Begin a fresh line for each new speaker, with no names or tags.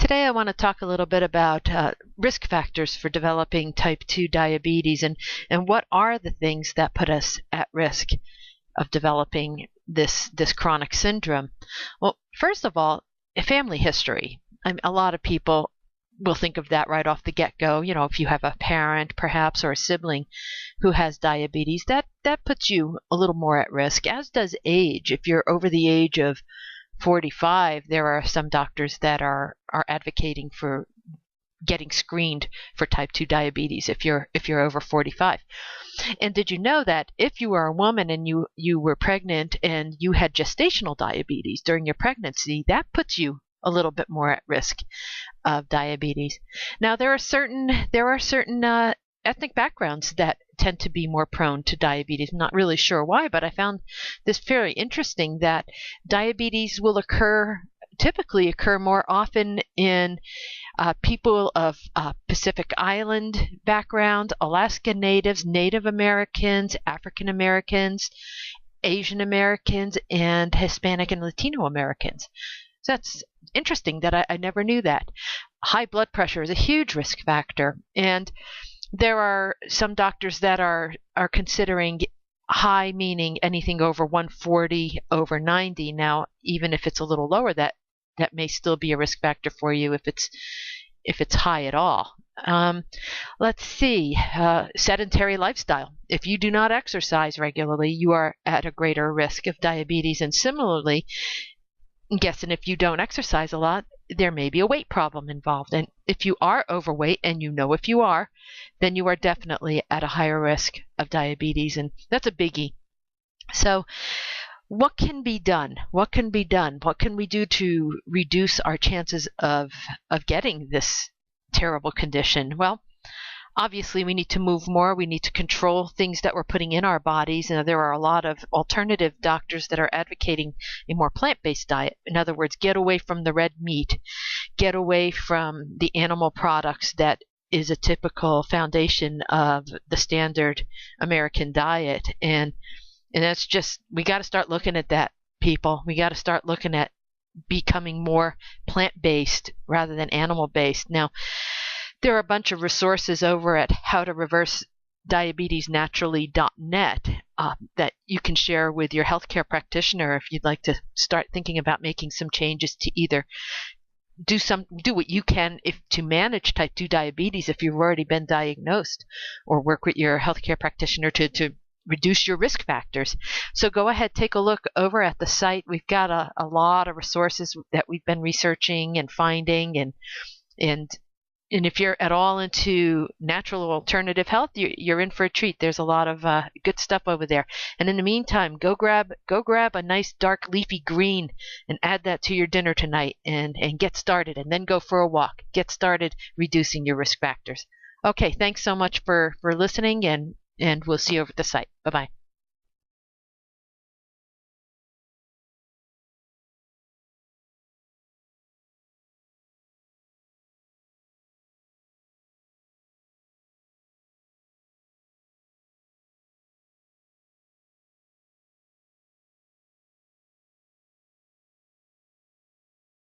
Today I want to talk a little bit about risk factors for developing type 2 diabetes and what are the things that put us at risk of developing this chronic syndrome. Well, first of all, family history. A lot of people will think of that right off the get-go. You know, if you have a parent perhaps or a sibling who has diabetes, that puts you a little more at risk, as does age. If you're over the age of 45, there are some doctors that are advocating for getting screened for type 2 diabetes if you're over 45. And did you know that if you are a woman and you were pregnant and you had gestational diabetes during your pregnancy, that puts you a little bit more at risk of diabetes. Now there are certain ethnic backgrounds that tend to be more prone to diabetes. I'm not really sure why, but I found this very interesting, that diabetes will typically occur more often in people of Pacific Island background, Alaska Natives, Native Americans, African Americans, Asian Americans, and Hispanic and Latino Americans. So that's interesting that I never knew that. High blood pressure is a huge risk factor, and there are some doctors that are considering high, meaning anything over 140 over 90. Now, even if it's a little lower, that may still be a risk factor for you if it's high at all. Let's see, sedentary lifestyle. If you do not exercise regularly, you are at a greater risk of diabetes. And similarly, guessing if you don't exercise a lot, there may be a weight problem involved. And if you are overweight, and you know if you are, then you are definitely at a higher risk of diabetes, and that's a biggie. So what can be done? What can be done? What can we do to reduce our chances of getting this terrible condition? Well, obviously, we need to move more. We need to control things that we're putting in our bodies. And there are a lot of alternative doctors that are advocating a more plant-based diet. In other words, get away from the red meat, get away from the animal products that is a typical foundation of the standard American diet. And that's just, we got to start looking at that, people. We got to start looking at becoming more plant-based rather than animal-based. Now, there are a bunch of resources over at howtoreversediabetesnaturally.net that you can share with your healthcare practitioner if you'd like to start thinking about making some changes to either do what you can to manage type 2 diabetes if you've already been diagnosed, or work with your healthcare practitioner to reduce your risk factors. So go ahead, take a look over at the site. We've got a lot of resources that we've been researching and finding, and if you're at all into natural or alternative health, you're in for a treat. There's a lot of good stuff over there. And in the meantime, go grab a nice dark leafy green and add that to your dinner tonight, and get started. And then go for a walk. Get started reducing your risk factors. Okay, thanks so much for listening, and we'll see you over at the site. Bye-bye.